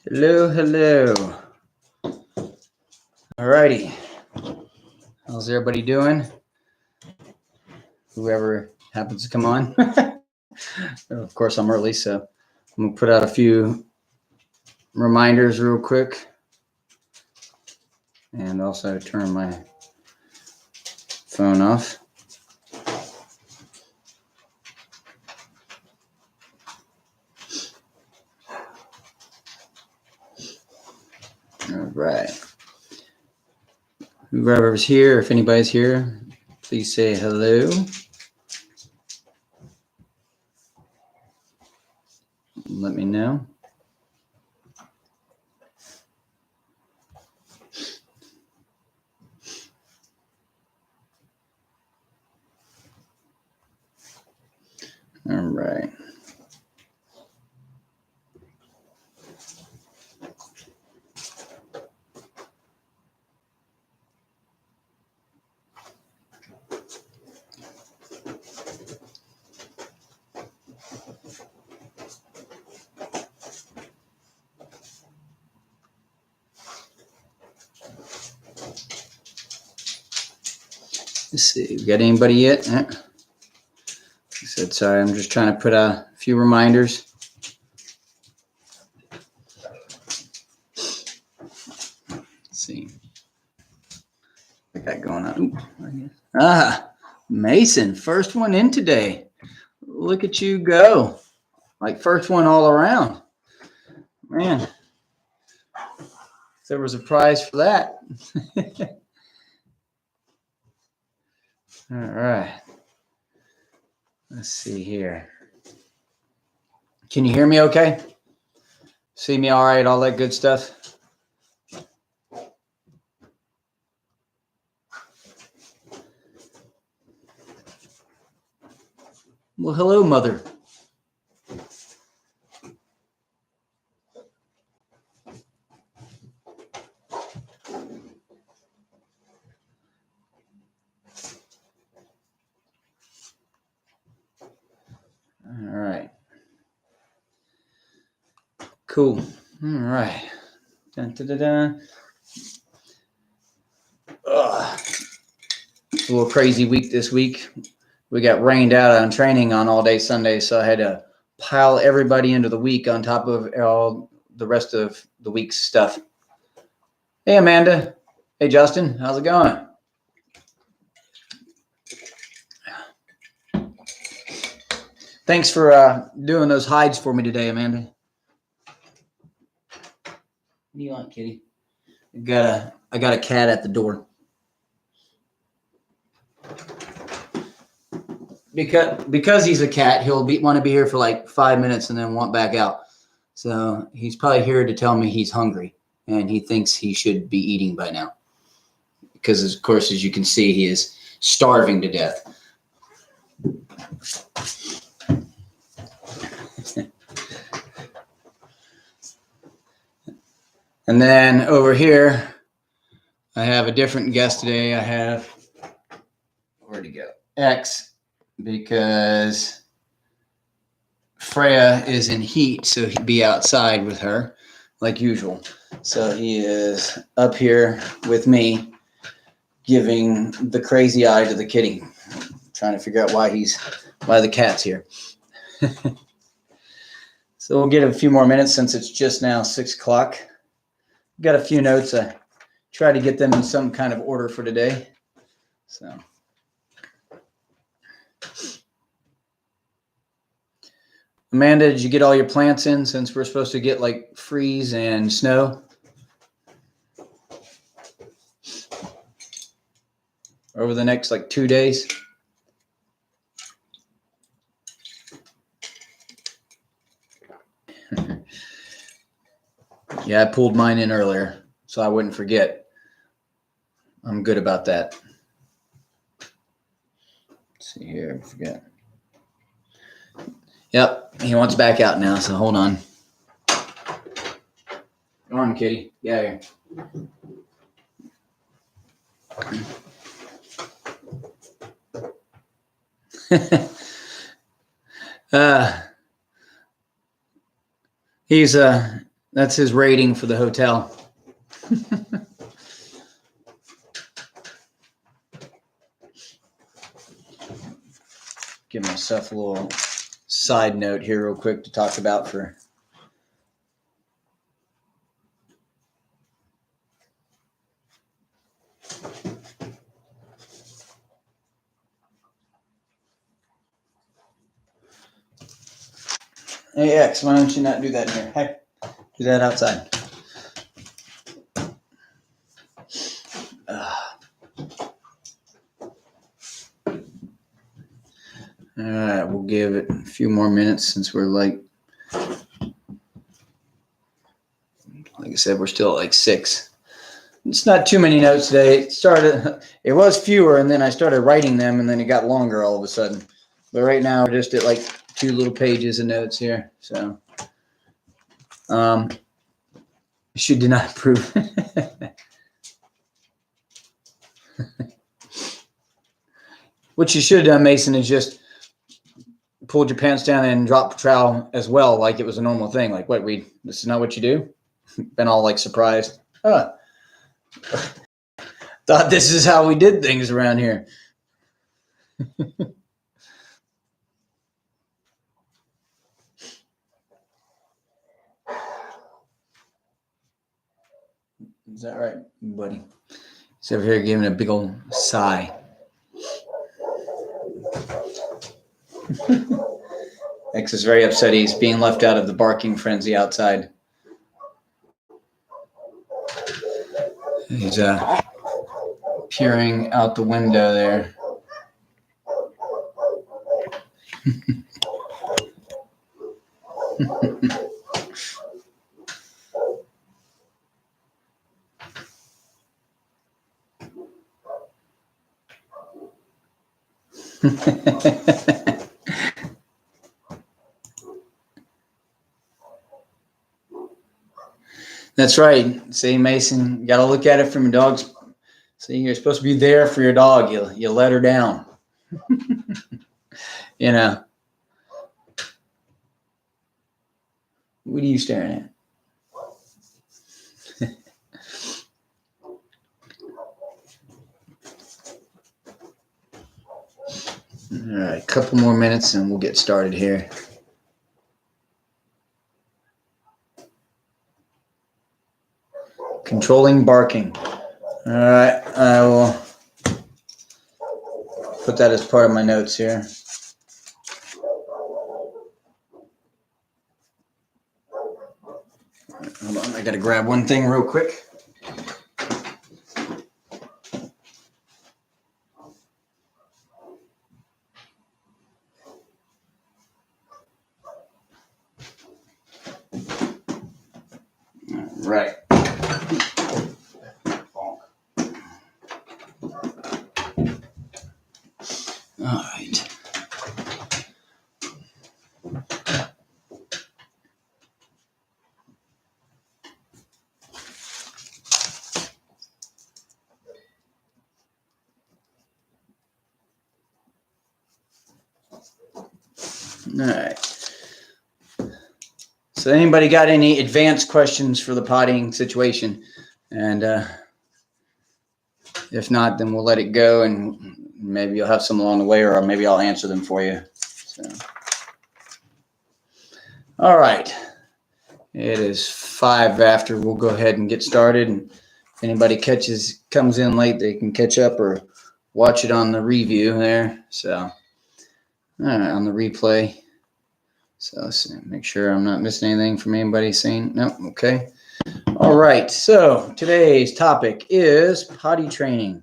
Hello, hello. Alrighty. How's everybody doing? Whoever happens to come on. Of course, I'm early, so I'm going to put out a few reminders real quick. And also turn my phone off. All right. Whoever's here, if anybody's here, please say hello. Let me know. All right. Let's see, we got anybody yet? I said, sorry, I'm just trying to put a few reminders. Let's see. What I got going on? Mason, first one in today. Look at you go. Like first one all around. Man, there was a prize for that. All right. Let's see here. Can you hear me okay? See me all right, all that good stuff? Well, hello, mother. All right. Cool. All right. Dun, dun, dun, dun. It's a little crazy week this week. We got rained out on training on all day Sunday, so I had to pile everybody into the week on top of all the rest of the week's stuff. Hey, Amanda. Hey, Justin. How's it going? Thanks for doing those hides for me today, Amanda. What do you want, kitty? I got a cat at the door. Because he's a cat, he'll want to be here for like 5 minutes and then want back out. So he's probably here to tell me he's hungry and he thinks he should be eating by now. Because, of course, as you can see, he is starving to death. And then over here, I have a different guest today. I have, where'd he go? X, because Freya is in heat, so he'd be outside with her like usual. So he is up here with me giving the crazy eye to the kitty, trying to figure out why the cat's here. So we'll get a few more minutes since it's just now 6 o'clock. Got a few notes. I try to get them in some kind of order for today. So Amanda, did you get all your plants in since we're supposed to get like freeze and snow? Over the next like 2 days? Yeah, I pulled mine in earlier, so I wouldn't forget. I'm good about that. Let's see here, I forget. Yep, he wants back out now, so hold on. Come on, kitty. Get out of here. He's That's his rating for the hotel. Give myself a little side note here real quick to talk about for Hey X, why don't you not do that in here? Hey, do that outside. All right, we'll give it a few more minutes since we're like I said, we're still at like 6. It's not too many notes today. It was fewer, and then I started writing them, and then it got longer all of a sudden. But right now, we're just at like 2 little pages of notes here. So, should not approve. What you should have done, Mason, is just pulled your pants down and dropped the trowel as well, like it was a normal thing. Like, what, Reed? This is not what you do? Been all like surprised. Thought this is how we did things around here. Is that right, buddy? He's over here giving a big old sigh. X is very upset. He's being left out of the barking frenzy outside. He's peering out the window there. That's right. See, Mason, you got to look at it from your dog's. See, you're supposed to be there for your dog. You let her down. You know. What are you staring at? All right, a couple more minutes and we'll get started here. Controlling barking. All right, I will put that as part of my notes here. Hold on, I got to grab one thing real quick. Right. All right. All right. So anybody got any advanced questions for the pottying situation? And if not, then we'll let it go and maybe you'll have some along the way, or maybe I'll answer them for you. So, all right. It is 5 after. We'll go ahead and get started. And if anybody comes in late, they can catch up or watch it on the review there. So, all right, on the replay. So let's make sure I'm not missing anything from anybody saying, no, okay. All right, so today's topic is potty training.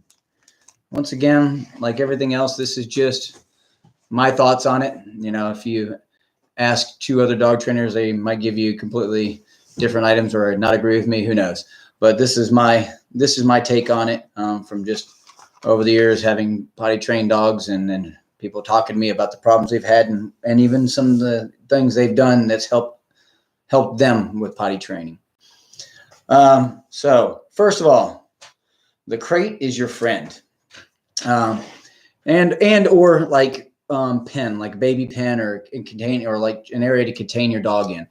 Once again, like everything else, this is just my thoughts on it. You know, if you ask 2 other dog trainers, they might give you completely different items or not agree with me, who knows. But this is my take on it from just over the years having potty trained dogs and people talking to me about the problems they've had and even some of the things they've done that's helped them with potty training. So first of all, the crate is your friend. And or like pen, like baby pen or contain or like an area to contain your dog in.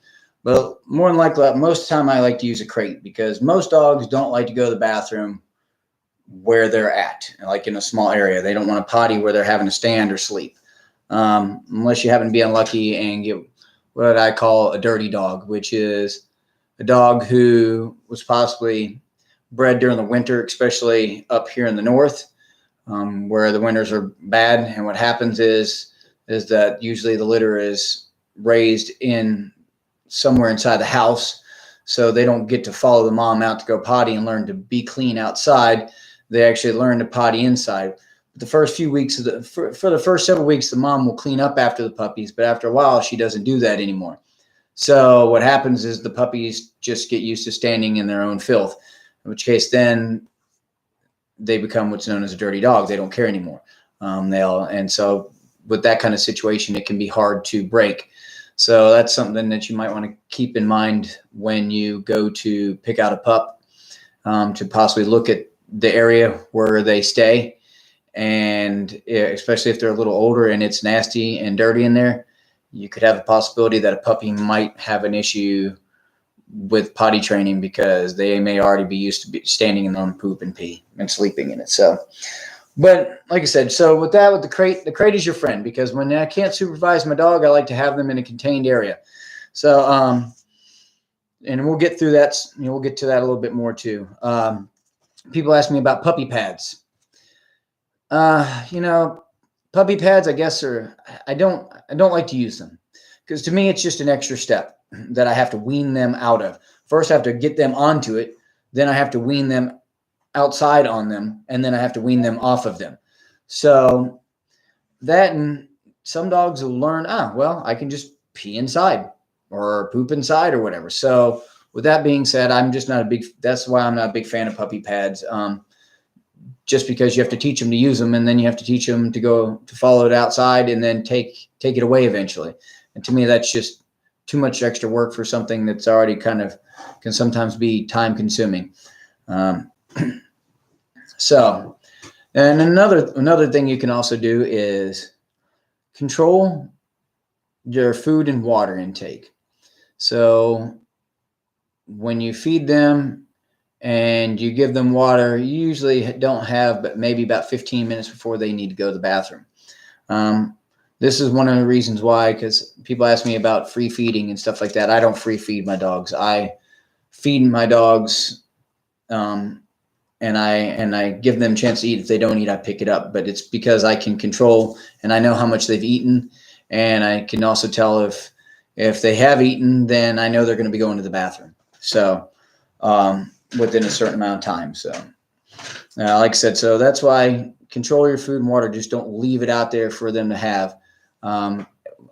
But more than likely, most of the time I like to use a crate because most dogs don't like to go to the bathroom where they're at, like in a small area. They don't want to potty where they're having to stand or sleep. Unless you happen to be unlucky and get what I call a dirty dog, which is a dog who was possibly bred during the winter, especially up here in the north, where the winters are bad. And what happens is that usually the litter is raised in somewhere inside the house, so they don't get to follow the mom out to go potty and learn to be clean outside. They actually learn to potty inside. But the first few weeks for the first several weeks, the mom will clean up after the puppies, but after a while, she doesn't do that anymore. So what happens is the puppies just get used to standing in their own filth, in which case then they become what's known as a dirty dog. They don't care anymore. And so with that kind of situation, it can be hard to break. So that's something that you might want to keep in mind when you go to pick out a pup, to possibly look at the area where they stay. And especially if they're a little older and it's nasty and dirty in there, you could have a possibility that a puppy might have an issue with potty training because they may already be used to standing in their own poop and pee and sleeping in it. So, but like I said, so with the crate is your friend, because when I can't supervise my dog, I like to have them in a contained area. So, and we'll get through that. We'll get to that a little bit more too. People ask me about puppy pads. Puppy pads, I guess, I don't like to use them because to me, it's just an extra step that I have to wean them out of. First, I have to get them onto it. Then I have to wean them outside on them, and then I have to wean them off of them. So that, and some dogs will learn, well, I can just pee inside or poop inside or whatever. So with that being said, that's why I'm not a big fan of puppy pads. Just because you have to teach them to use them, and then you have to teach them to follow it outside and then take it away eventually. And to me, that's just too much extra work for something that's already can sometimes be time consuming. So, and another thing you can also do is control your food and water intake. So when you feed them and you give them water, you usually don't have but maybe about 15 minutes before they need to go to the bathroom. This is one of the reasons why, because people ask me about free feeding and stuff like that. I don't free feed my dogs. I feed my dogs, and I give them a chance to eat. If they don't eat, I pick it up. But it's because I can control, and I know how much they've eaten, and I can also tell if they have eaten, then I know they're going to be going to the bathroom. So within a certain amount of time. So like I said, so that's why control your food and water. Just don't leave it out there for them to have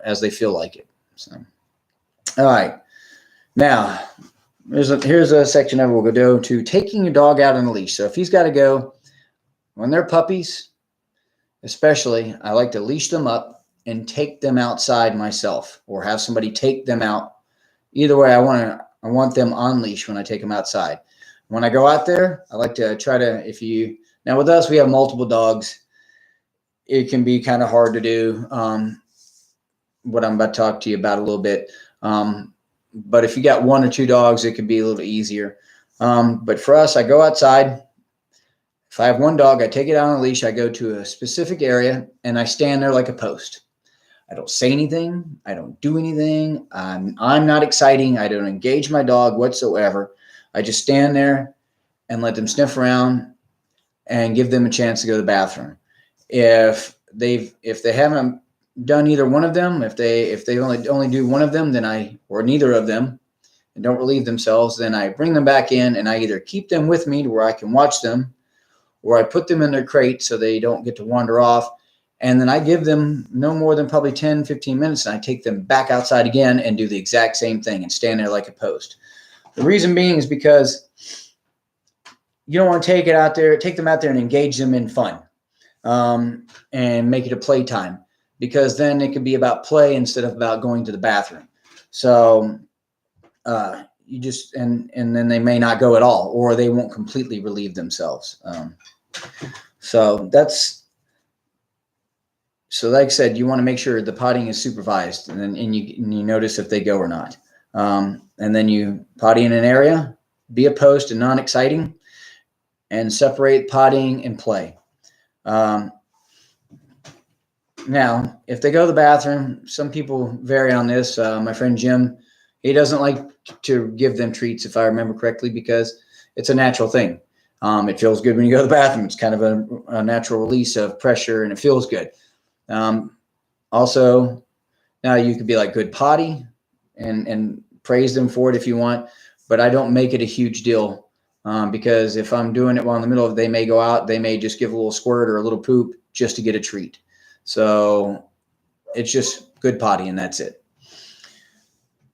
as they feel like it. So, all right. Now, here's a section I will go to taking your dog out on a leash. So if he's got to go, when they're puppies, especially, I like to leash them up and take them outside myself, or have somebody take them out. Either way, I want them on leash when I take them outside. When I go out there, I like to try to, now with us, we have multiple dogs. It can be kind of hard to do what I'm about to talk to you about a little bit. But if you got one or two dogs, it could be a little easier. But for us, I go outside. If I have one dog, I take it out on a leash. I go to a specific area and I stand there like a post. I don't say anything. I don't do anything. I'm not exciting. I don't engage my dog whatsoever. I just stand there and let them sniff around and give them a chance to go to the bathroom. If they haven't done either one of them, if they only do one of them, then or neither of them, and don't relieve themselves, then I bring them back in and I either keep them with me to where I can watch them, or I put them in their crate so they don't get to wander off. And then I give them no more than probably 10, 15 minutes, and I take them back outside again and do the exact same thing and stand there like a post. The reason being is because you don't want to take them out there and engage them in fun, and make it a playtime, because then it could be about play instead of about going to the bathroom. So you just, and then they may not go at all, or they won't completely relieve themselves. So like I said, you want to make sure the potting is supervised, and you notice if they go or not. And then you potty in an area, be a post and non-exciting, and separate pottying and play. Now, if they go to the bathroom, some people vary on this. My friend Jim, he doesn't like to give them treats, if I remember correctly, because it's a natural thing. It feels good when you go to the bathroom. It's kind of a natural release of pressure, and it feels good. Also, now you could be like, good potty, and praise them for it if you want, but I don't make it a huge deal, because if I'm doing it while in the middle of it, they may go out, they may just give a little squirt or a little poop just to get a treat. So it's just good potty, and that's it.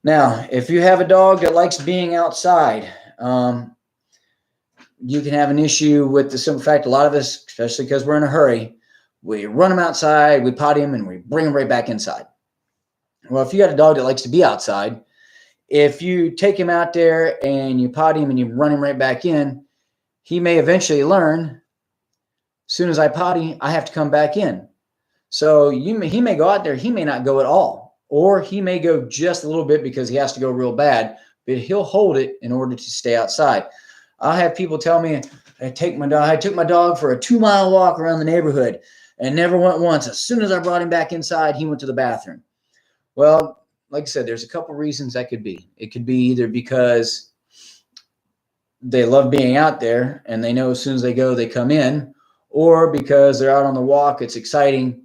Now, if you have a dog that likes being outside, you can have an issue with the simple fact, a lot of us, especially because we're in a hurry, we run them outside, we potty them, and we bring them right back inside. Well, if you got a dog that likes to be outside, if you take him out there and you potty him and you run him right back in, he may eventually learn, as soon as I potty, I have to come back in. So he may go out there, he may not go at all, or he may go just a little bit because he has to go real bad, but he'll hold it in order to stay outside. I'll have people tell me, I took my dog for a 2-mile walk around the neighborhood and never went once. As soon as I brought him back inside, he went to the bathroom. Well, like I said, there's a couple reasons that could be. It could be either because they love being out there and they know as soon as they go, they come in, or because they're out on the walk, it's exciting.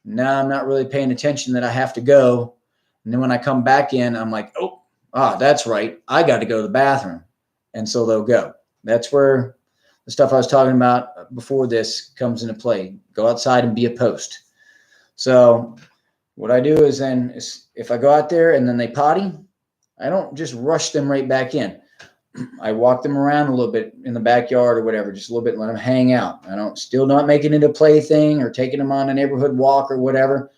Now I'm not really paying attention that I have to go. And then when I come back in, I'm like, that's right, I got to go to the bathroom. And so they'll go. That's where the stuff I was talking about before this comes into play. Go outside and be a post. So what I do is then, if I go out there and then they potty, I don't just rush them right back in. I walk them around a little bit in the backyard or whatever, just a little bit, let them hang out. I don't still not making it a play thing or taking them on a neighborhood walk or whatever.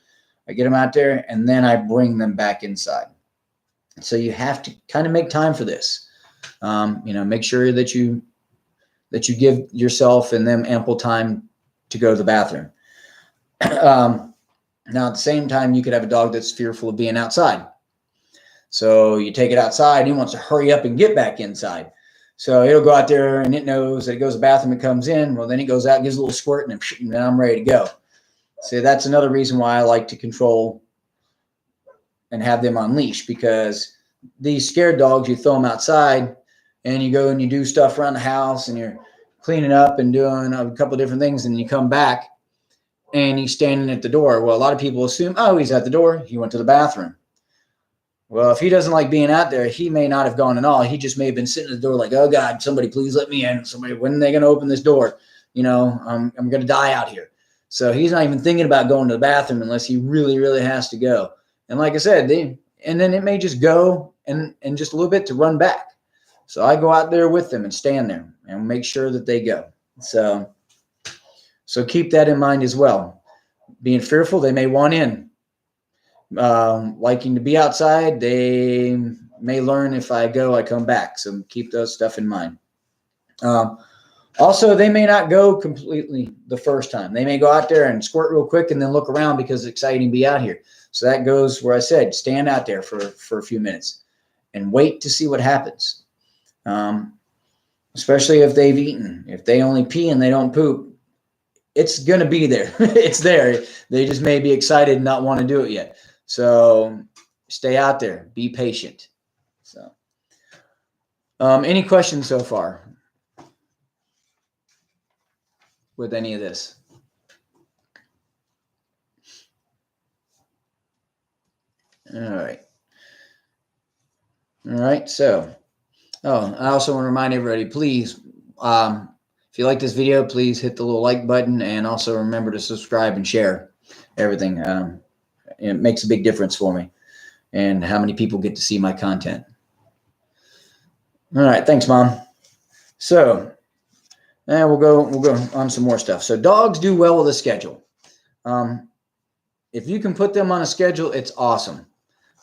I get them out there and then I bring them back inside. So you have to kind of make time for this. Make sure that you give yourself and them ample time to go to the bathroom. Now, at the same time, you could have a dog that's fearful of being outside. So you take it outside, he wants to hurry up and get back inside. So it'll go out there and it knows that it goes to the bathroom and comes in. Well, then it goes out, gives a little squirt, and then I'm ready to go. So that's another reason why I like to control and have them on leash, because these scared dogs, you throw them outside and you go and you do stuff around the house and you're cleaning up and doing a couple of different things, and you come back and he's standing at the door. Well, a lot of people assume, he's at the door, he went to the bathroom. Well, if he doesn't like being out there, he may not have gone at all. He just may have been sitting at the door like, oh God, somebody please let me in. Somebody, when are they going to open this door? I'm going to die out here. So he's not even thinking about going to the bathroom unless he really, really has to go. And like I said, and then it may just go and just a little bit to run back. So I go out there with them and stand there and make sure that they go. So keep that in mind as well. Being fearful, they may want in. Liking to be outside, they may learn if I go, I come back. So keep those stuff in mind. Also, they may not go completely the first time. They may go out there and squirt real quick and then look around because it's exciting to be out here. So that goes where I said, stand out there for a few minutes and wait to see what happens. Especially if they've eaten. If they only pee and they don't poop, it's going to be there. It's there. They just may be excited and not want to do it yet. So stay out there. Be patient. So, any questions so far with any of this? All right. So, I also want to remind everybody, please, if you like this video, please hit the little like button, and also remember to subscribe and share everything. It makes a big difference for me and how many people get to see my content. All right. Thanks, Mom. So we'll go on some more stuff. So dogs do well with a schedule. If you can put them on a schedule, it's awesome.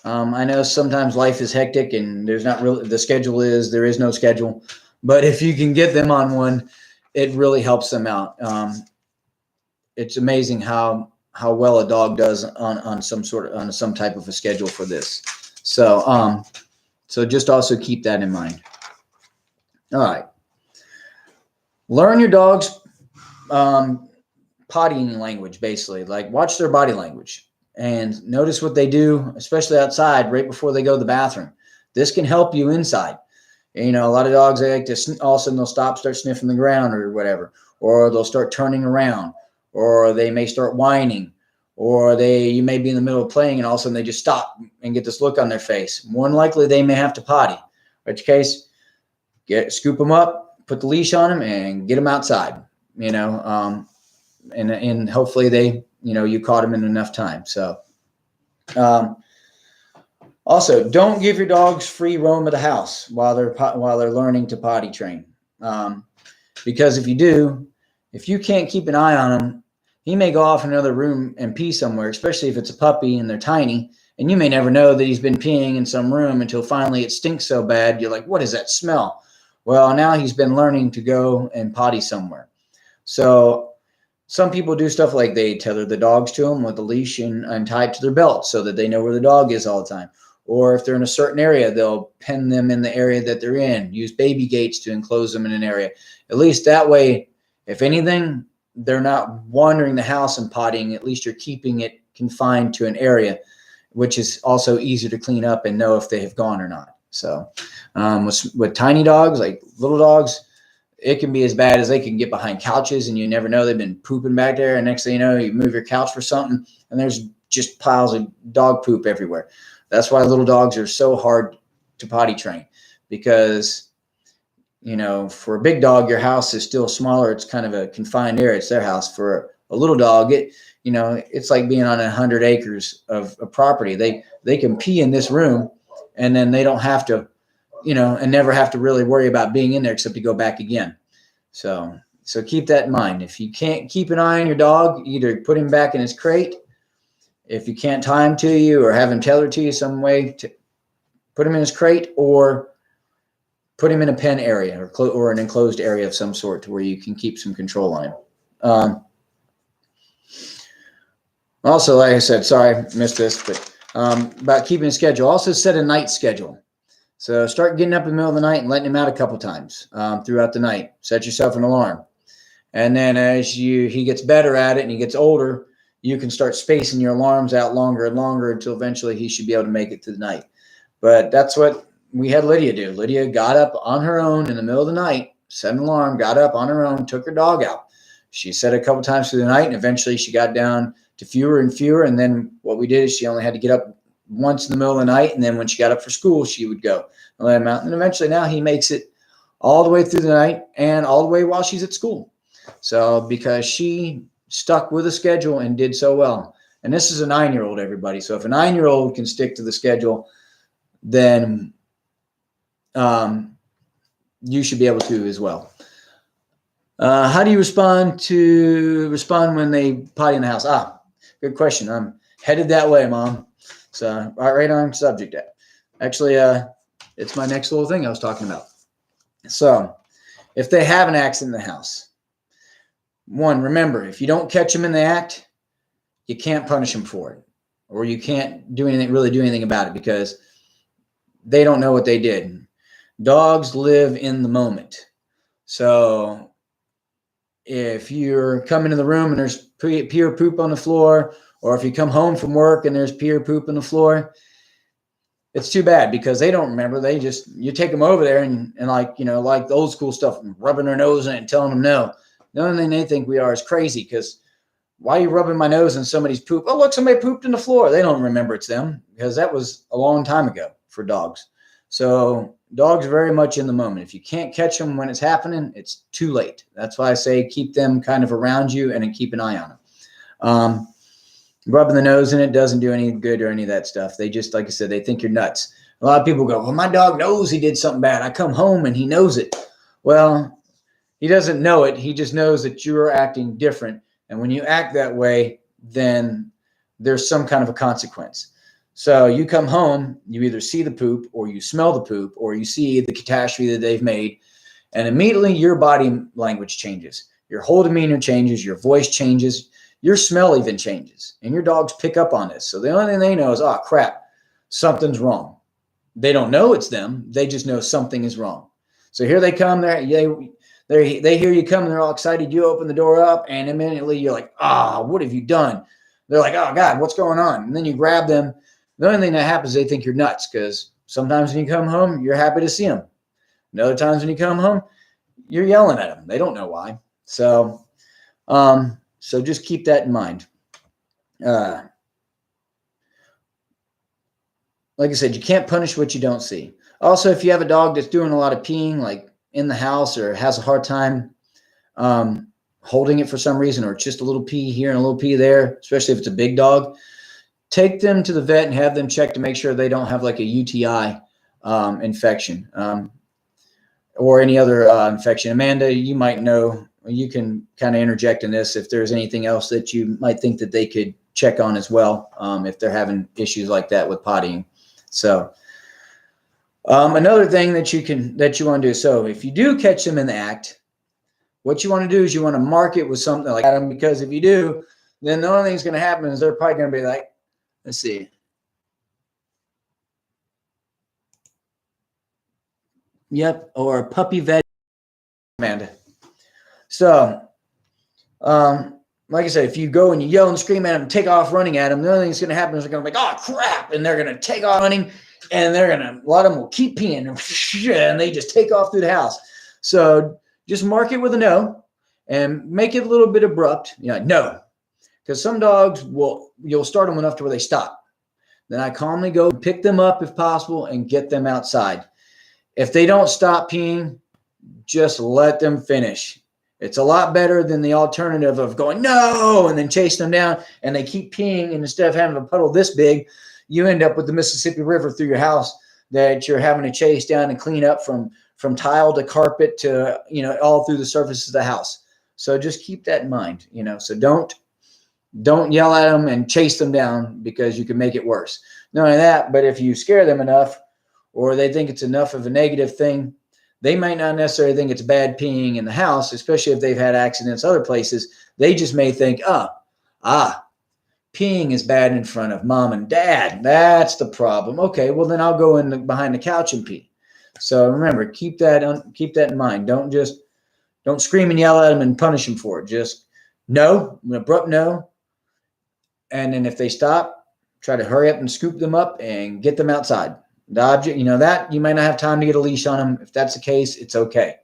I know sometimes life is hectic and there's not really, there is no schedule, but if you can get them on one, it really helps them out. It's amazing how well a dog does on some type of a schedule for this. So, So just also keep that in mind. All right. Learn your dog's pottying language, basically. Like, watch their body language and notice what they do, especially outside right before they go to the bathroom. This can help you inside. You know, a lot of dogs, they like to, all of a sudden they'll stop, start sniffing the ground or whatever, or they'll start turning around, or they may start whining, or you may be in the middle of playing and all of a sudden they just stop and get this look on their face. More than likely, they may have to potty. In which case, scoop them up, put the leash on them, and get them outside. You know, and hopefully they, you know, you caught them in enough time. So, also, don't give your dogs free roam of the house while they're learning to potty train, because if you do, if you can't keep an eye on him, he may go off in another room and pee somewhere, especially if it's a puppy and they're tiny, and you may never know that he's been peeing in some room until finally it stinks so bad you're like, what is that smell? Well, now he's been learning to go and potty somewhere. So some people do stuff like they tether the dogs to them with a leash and tie it to their belt so that they know where the dog is all the time. Or if they're in a certain area, they'll pen them in the area that they're in, use baby gates to enclose them in an area. At least that way, if anything, they're not wandering the house and pottying. At least you're keeping it confined to an area, which is also easier to clean up and know if they have gone or not. So with tiny dogs, like little dogs, it can be as bad as they can get behind couches and you never know they've been pooping back there. And next thing you know, you move your couch for something and there's just piles of dog poop everywhere. That's why little dogs are so hard to potty train, because, you know, for a big dog, your house is still smaller. It's kind of a confined area. It's their house. For a little dog, you know, it's like being on 100 acres of property. They can pee in this room and then they don't have to, you know, and never have to really worry about being in there except to go back again. So keep that in mind. If you can't keep an eye on your dog, either put him back in his crate. If you can't tie him to you or have him tethered to you some way, to put him in his crate or put him in a pen area or an enclosed area of some sort to where you can keep some control on him. Also, like I said, sorry, I missed this, but about keeping a schedule. Also set a night schedule. So start getting up in the middle of the night and letting him out a couple times throughout the night. Set yourself an alarm. And then as he gets better at it and he gets older, you can start spacing your alarms out longer and longer until eventually he should be able to make it through the night. But that's what we had Lydia do. Lydia got up on her own in the middle of the night, set an alarm, got up on her own, took her dog out. She said a couple times through the night, and eventually she got down to fewer and fewer. And then what we did is she only had to get up once in the middle of the night. And then when she got up for school, she would go and let him out. And eventually now he makes it all the way through the night and all the way while she's at school. So because she stuck with a schedule and did so well. And this is a 9-year-old, everybody. So if a 9-year-old can stick to the schedule, then you should be able to as well. How do you respond when they potty in the house? Good question. I'm headed that way, Mom. So right on subject. Actually, it's my next little thing I was talking about. So if they have an accident in the house, one, remember, if you don't catch them in the act, you can't punish them for it, or you can't really do anything about it because they don't know what they did. Dogs live in the moment. So if you're coming to the room and there's pee or poop on the floor, or if you come home from work and there's pee or poop on the floor, it's too bad because they don't remember. You take them over there and like the old school stuff, rubbing their nose in it and telling them no. The only thing they think we are is crazy because why are you rubbing my nose in somebody's poop? Oh, look, somebody pooped in the floor. They don't remember it's them because that was a long time ago for dogs. So dogs are very much in the moment. If you can't catch them when it's happening, it's too late. That's why I say keep them kind of around you and then keep an eye on them. Rubbing the nose in it doesn't do any good or any of that stuff. They just, like I said, they think you're nuts. A lot of people go, well, my dog knows he did something bad. I come home and he knows it. Well, he doesn't know it. He just knows that you're acting different. And when you act that way, then there's some kind of a consequence. So you come home, you either see the poop or you smell the poop or you see the catastrophe that they've made. And immediately your body language changes. Your whole demeanor changes. Your voice changes. Your smell even changes. And your dogs pick up on this. So the only thing they know is, oh, crap, something's wrong. They don't know it's them. They just know something is wrong. So here they come. They hear you come. And they're all excited. You open the door up, and immediately you're like, what have you done? They're like, oh, God, what's going on? And then you grab them. The only thing that happens is they think you're nuts, because sometimes when you come home, you're happy to see them. And other times when you come home, you're yelling at them. They don't know why. So just keep that in mind. Like I said, you can't punish what you don't see. Also, if you have a dog that's doing a lot of peeing, like in the house, or has a hard time holding it for some reason, or just a little pee here and a little pee there, especially if it's a big dog, take them to the vet and have them check to make sure they don't have like a UTI infection or any other infection. Amanda, you might know, you can kind of interject in this if there's anything else that you might think that they could check on as well, if they're having issues like that with pottying. So another thing that you want to do. So if you do catch them in the act, what you want to do is you want to mark it with something like that, because if you do, then the only thing that's going to happen is they're probably going to be like, let's see. Yep. Or puppy vet, Amanda. So, like I said, if you go and you yell and scream at them, take off running at them, the only thing that's going to happen is they're going to be like, oh, crap. And they're going to take off running, and a lot of them will keep peeing, and they just take off through the house. So just mark it with a no and make it a little bit abrupt. No. Because some dogs you'll start them enough to where they stop. Then I calmly go pick them up if possible and get them outside. If they don't stop peeing, just let them finish. It's a lot better than the alternative of going, no, and then chase them down, and they keep peeing, and instead of having a puddle this big, you end up with the Mississippi River through your house that you're having to chase down and clean up from tile to carpet to, all through the surfaces of the house. So just keep that in mind, so don't yell at them and chase them down, because you can make it worse. Not only that, but if you scare them enough, or they think it's enough of a negative thing, they might not necessarily think it's bad peeing in the house, especially if they've had accidents other places. They just may think, peeing is bad in front of mom and dad. That's the problem. Okay, well then I'll go in behind the couch and pee. So remember, keep that in mind. Don't scream and yell at them and punish them for it. Just no, an abrupt no. And then if they stop, try to hurry up and scoop them up and get them outside. The object, that you might not have time to get a leash on them. If that's the case, it's okay.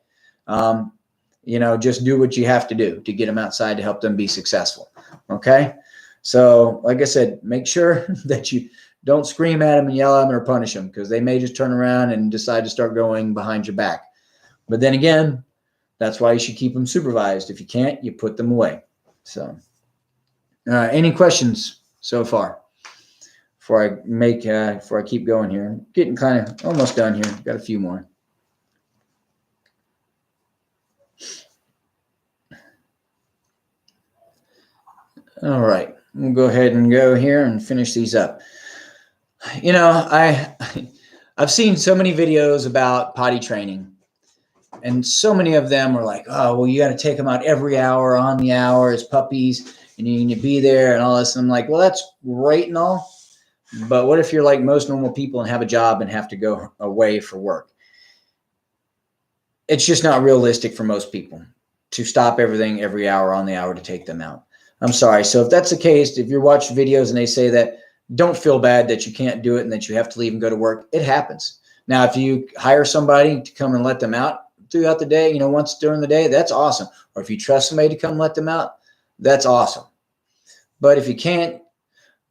Just do what you have to do to get them outside to help them be successful. Okay. So like I said, make sure that you don't scream at them and yell at them or punish them, because they may just turn around and decide to start going behind your back. But then again, that's why you should keep them supervised. If you can't, you put them away. So any questions so far? Before I keep going here, getting kind of almost done here. Got a few more. All right, we'll go ahead and go here and finish these up. I've seen so many videos about potty training, and so many of them are like, oh, well, you got to take them out every hour, on the hour as puppies, and you need to be there and all this. And I'm like, well, that's great and all, but what if you're like most normal people and have a job and have to go away for work? It's just not realistic for most people to stop everything every hour on the hour to take them out. I'm sorry. So if that's the case, if you're watching videos and they say that, don't feel bad that you can't do it and that you have to leave and go to work. It happens. Now, if you hire somebody to come and let them out throughout the day, once during the day, that's awesome. Or if you trust somebody to come let them out, that's awesome. But if you can't,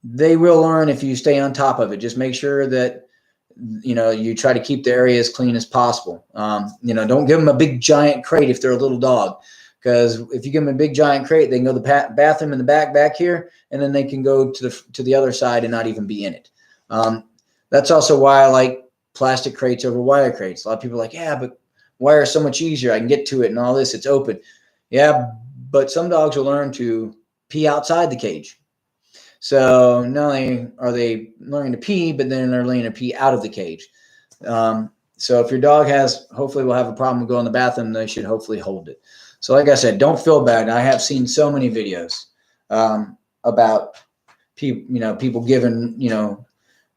they will learn if you stay on top of it. Just make sure that, you try to keep the area as clean as possible. Don't give them a big giant crate if they're a little dog, because if you give them a big giant crate, they can go to the bathroom in the back here, and then they can go to the other side and not even be in it. That's also why I like plastic crates over wire crates. A lot of people are like, yeah, but wire is so much easier. I can get to it and all this. It's open. Yeah, but some dogs will learn to pee outside the cage. So not only are they learning to pee, but then they're learning to pee out of the cage. So if your dog hopefully will have a problem with going to the bathroom, they should hopefully hold it. So like I said, don't feel bad. I have seen so many videos about people giving,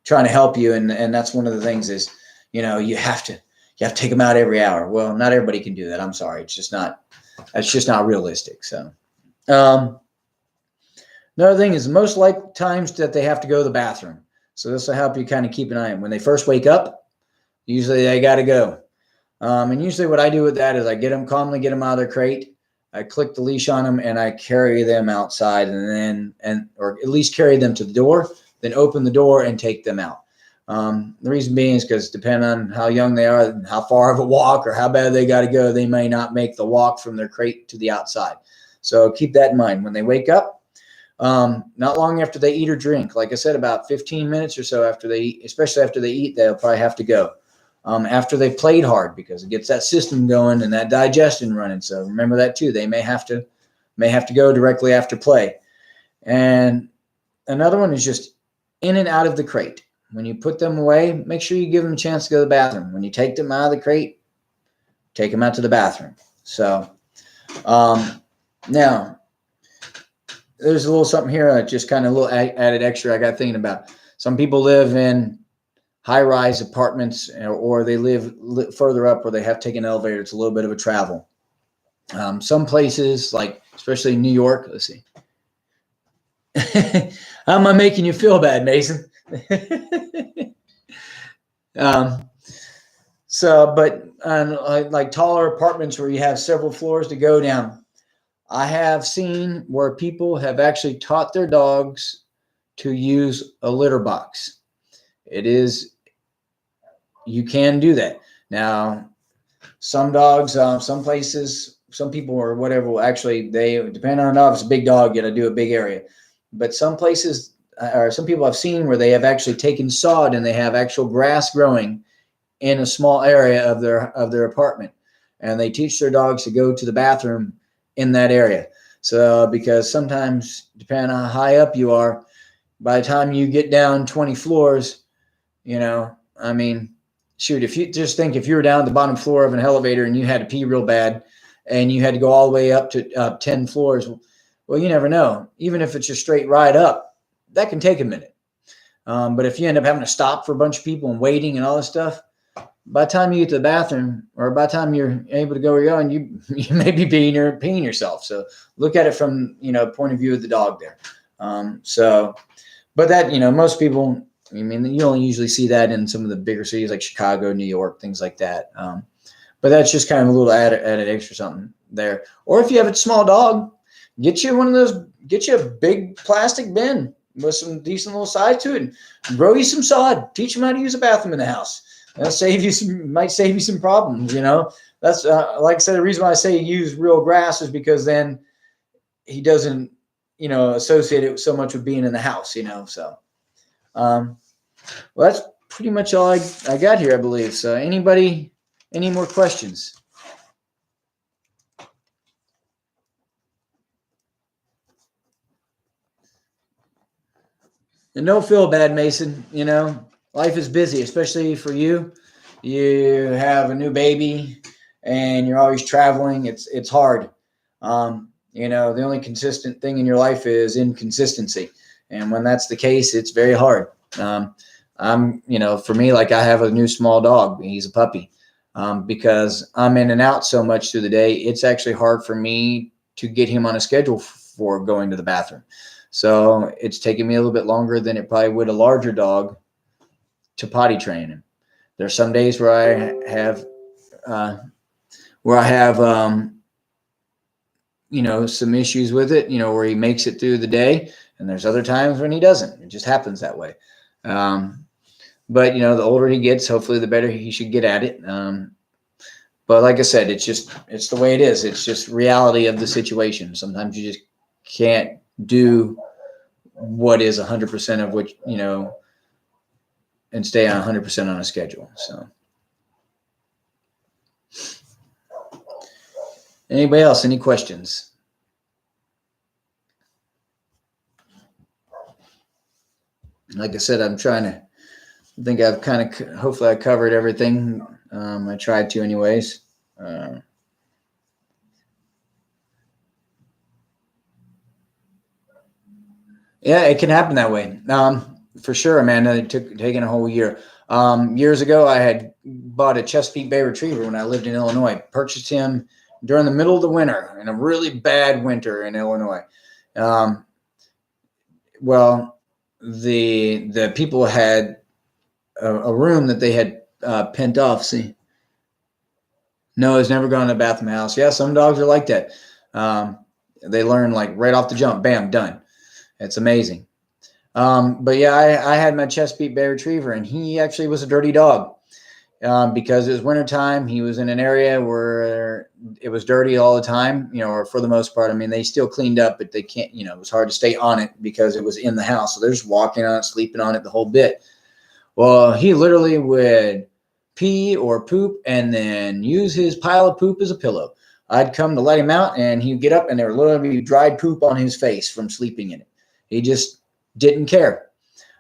trying to help you. And that's one of the things is, you have to take them out every hour. Well, not everybody can do that. I'm sorry. That's just not realistic. So, another thing is most like times that they have to go to the bathroom. So this will help you kind of keep an eye on when they first wake up. Usually they got to go. And usually what I do with that is I calmly get them out of their crate. I click the leash on them and I carry them outside or at least carry them to the door, then open the door and take them out. The reason being is because depending on how young they are and how far of a walk or how bad they got to go, they may not make the walk from their crate to the outside. So keep that in mind when they wake up. Not long after they eat or drink, like I said, about 15 minutes or so after they eat, especially after they eat, they'll probably have to go. After they've played hard, because it gets that system going and that digestion running. So remember that too. They may have to go directly after play. And another one is just in and out of the crate. When you put them away, make sure you give them a chance to go to the bathroom. When you take them out of the crate, take them out to the bathroom. So now there's a little something here, just kind of a little added extra I got thinking about. Some people live in high-rise apartments, or they live further up where they have to take an elevator. It's a little bit of a travel. Some places, like especially New York, let's see. How am I making you feel bad, Mason? But like taller apartments where you have several floors to go down, I have seen where people have actually taught their dogs to use a litter box. You can do that. Now, some dogs, some places, some people or whatever will actually, depending on the dog, if it's a big dog, you got to do a big area. But some places, or some people I've seen where they have actually taken sod and they have actual grass growing in a small area of their apartment. And they teach their dogs to go to the bathroom in that area. So, because sometimes, depending on how high up you are, by the time you get down 20 floors, shoot, if you were down at the bottom floor of an elevator and you had to pee real bad and you had to go all the way up to 10 floors, well, you never know. Even if it's just straight right up, that can take a minute. But if you end up having to stop for a bunch of people and waiting and all this stuff, by the time you get to the bathroom or by the time you're able to go where you're going, you may be peeing yourself. So look at it from, point of view of the dog there. But that, most people, you only usually see that in some of the bigger cities like Chicago, New York, things like that. But that's just kind of a little added extra something there. Or if you have a small dog, get you a big plastic bin with some decent little size to it and grow you some sod. Teach them how to use a bathroom in the house. That'll might save you some problems, That's like I said, the reason why I say use real grass is because then he doesn't, associate it so much with being in the house, so. Well, that's pretty much all I got here, I believe. So any more questions? And don't feel bad, Mason. Life is busy, especially for you. You have a new baby and you're always traveling. It's hard. The only consistent thing in your life is inconsistency. And when that's the case, it's very hard. For me, like I have a new small dog. He's a puppy. Because I'm in and out so much through the day, it's actually hard for me to get him on a schedule for going to the bathroom. So it's taken me a little bit longer than it probably would a larger dog to potty train him. There's some days where I have some issues with it, where he makes it through the day. And there's other times when he doesn't. It just happens that way. But the older he gets, hopefully the better he should get at it. But like I said, it's the way it is. It's just reality of the situation. Sometimes you just can't do what is 100% of which, and stay on 100% on a schedule. So anybody else, any questions? Like I said, I think I've hopefully I covered everything. I tried to anyways. Yeah, it can happen that way. For sure, Amanda. It taken a whole year. Years ago, I had bought a Chesapeake Bay Retriever when I lived in Illinois. Purchased him during the middle of the winter, in a really bad winter in Illinois. Well, the people had a room that they had pent off. See, Noah's never gone to the bathroom house. Yeah, some dogs are like that. They learn like right off the jump. Bam, done. It's amazing. But yeah, I had my Chesapeake Bay Retriever, and he actually was a dirty dog because it was wintertime. He was in an area where it was dirty all the time, or for the most part. I mean, they still cleaned up, but they can't, it was hard to stay on it because it was in the house. So they're just walking on it, sleeping on it the whole bit. Well, he literally would pee or poop and then use his pile of poop as a pillow. I'd come to let him out, and he'd get up, and there would literally be dried poop on his face from sleeping in it. He just didn't care.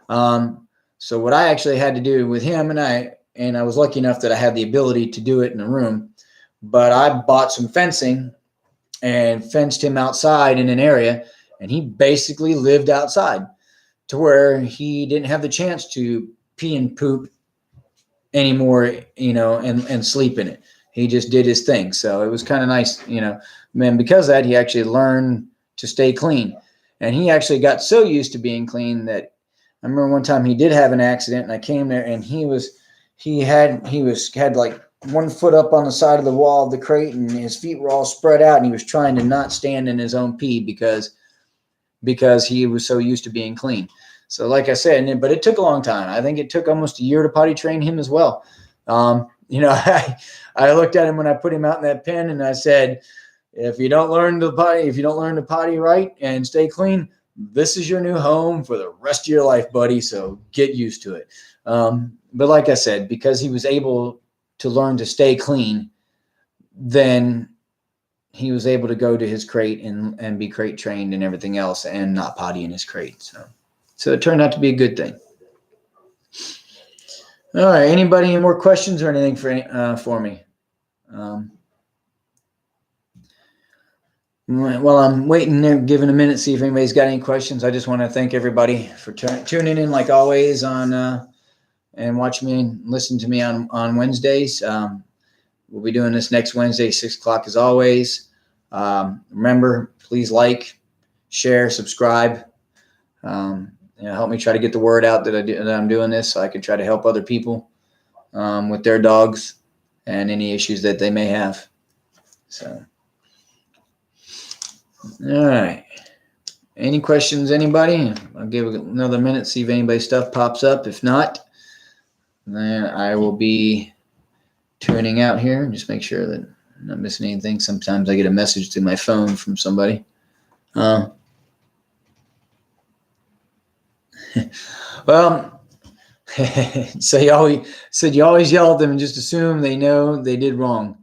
So what I actually had to do with him, and I was lucky enough that I had the ability to do it in a room, but I bought some fencing and fenced him outside in an area, and he basically lived outside to where he didn't have the chance to pee and poop anymore, and sleep in it. He just did his thing. So it was kind of nice, man, because of that, he actually learned to stay clean. And he actually got so used to being clean that I remember one time he did have an accident, and I came there, and he had like 1 foot up on the side of the wall of the crate, and his feet were all spread out, and he was trying to not stand in his own pee because he was so used to being clean. So like I said, but it took a long time. I think it took almost a year to potty train him as well. I looked at him when I put him out in that pen, and I said, if you don't learn to potty right and stay clean, this is your new home for the rest of your life, buddy. So get used to it. But like I said, because he was able to learn to stay clean, then he was able to go to his crate and be crate trained and everything else, and not potty in his crate. So it turned out to be a good thing. All right. Anybody any more questions or anything for me? While I'm waiting there, giving a minute, see if anybody's got any questions. I just want to thank everybody for tuning in, like always, on and watch me and listen to me on Wednesdays. We'll be doing this next Wednesday, 6 o'clock as always. Remember, please like, share, subscribe. Help me try to get the word out that I'm doing this, so I can try to help other people with their dogs and any issues that they may have. So, all right. Any questions, anybody? I'll give another minute, see if anybody's stuff pops up. If not, then I will be tuning out here and just make sure that I'm not missing anything. Sometimes I get a message to my phone from somebody. Well, so you always yell at them and just assume they know they did wrong.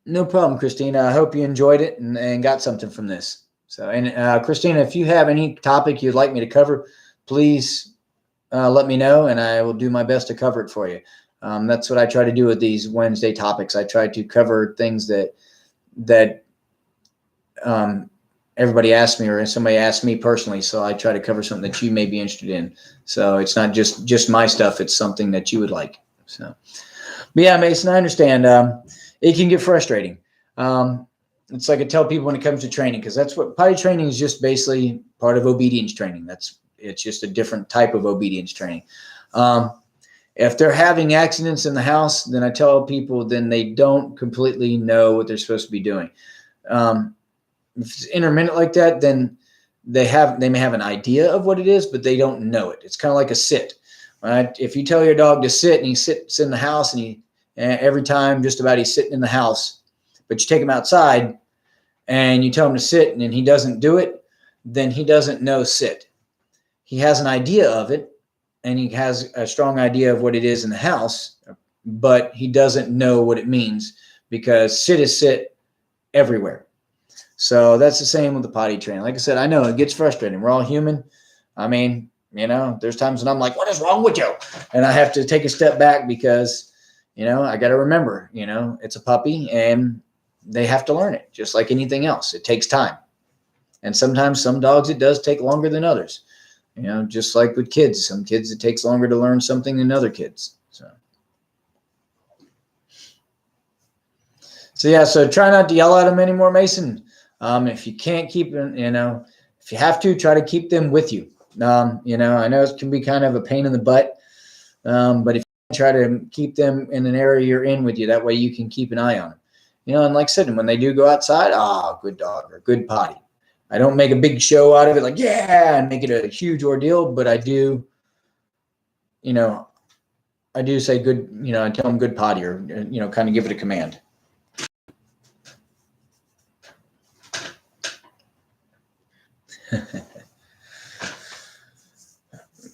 No problem, Christina. I hope you enjoyed it and got something from this. So, and Christina, if you have any topic you'd like me to cover, please let me know, and I will do my best to cover it for you. That's what I try to do with these Wednesday topics. I try to cover things that everybody asks me, or somebody asks me personally. So I try to cover something that you may be interested in. So it's not just my stuff. It's something that you would like. So, but yeah, Mason, I understand. It can get frustrating. It's like I tell people when it comes to training, because that's what potty training is, just basically part of obedience training. It's just a different type of obedience training. If they're having accidents in the house, then I tell people, then they don't completely know what they're supposed to be doing. If it's intermittent like that, then they may have an idea of what it is, but they don't know it. It's kind of like a sit. Right? If you tell your dog to sit, and he sits in the house, and every time just about he's sitting in the house, but you take him outside and you tell him to sit and he doesn't do it, then he doesn't know sit. He has an idea of it, and he has a strong idea of what it is in the house, but he doesn't know what it means, because sit is sit everywhere. So that's the same with the potty training. Like I said, I know it gets frustrating. We're all human. I mean, there's times when I'm like, what is wrong with you? And I have to take a step back, because I got to remember, it's a puppy, and they have to learn it just like anything else. It takes time. And sometimes some dogs, it does take longer than others. just like with kids, some kids, it takes longer to learn something than other kids. So yeah, so try not to yell at them anymore, Mason. If you can't keep them, if you have to, try to keep them with you. I know it can be kind of a pain in the butt, but if you try to keep them in an area you're in with you, that way you can keep an eye on them. And like I said, when they do go outside, good dog or good potty. I don't make a big show out of it, like, yeah, and make it a huge ordeal, but I do, say good, I tell them good potty, or, kind of give it a command.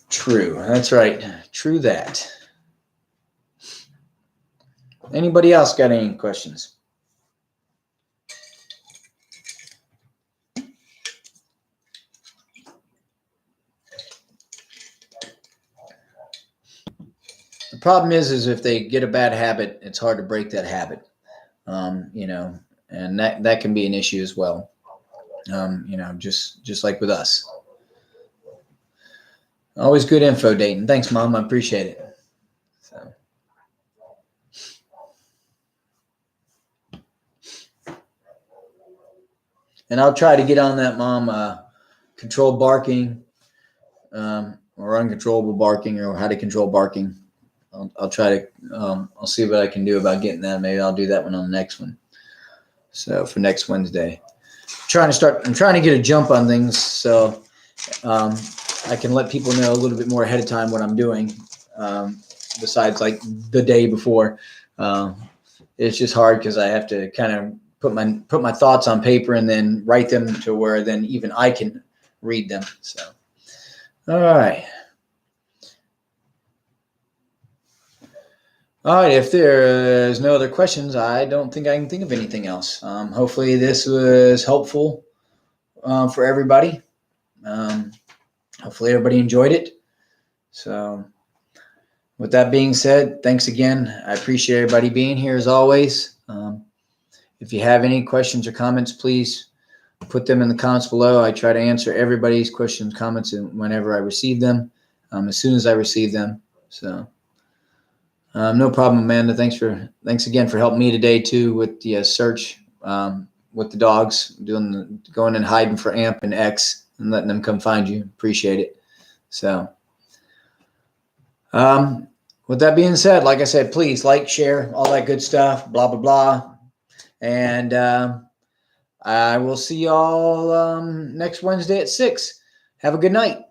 True. That's right. True that. Anybody else got any questions? The problem is if they get a bad habit, it's hard to break that habit. And that can be an issue as well. Just like with us. Always good info, Dayton. Thanks, Mom. I appreciate it. So. And I'll try to get on that, Mom, controlled barking, or uncontrollable barking, or how to control barking. I'll try to, I'll see what I can do about getting that. Maybe I'll do that one on the next one. So for next Wednesday, I'm trying to get a jump on things. So, I can let people know a little bit more ahead of time what I'm doing. Besides like the day before, it's just hard because I have to kind of put my thoughts on paper and then write them to where then even I can read them. So, all right. All right. If there's no other questions, I don't think I can think of anything else. Hopefully this was helpful for everybody. Hopefully everybody enjoyed it. So with that being said, thanks again. I appreciate everybody being here as always. If you have any questions or comments, please put them in the comments below. I try to answer everybody's questions, comments, and whenever I receive them, as soon as I receive them. So no problem, Amanda. Thanks again for helping me today too with the search with the dogs, going and hiding for Amp and X and letting them come find you. Appreciate it. So with that being said, like I said, please like, share, all that good stuff, blah, blah, blah. And I will see y'all next Wednesday at 6. Have a good night.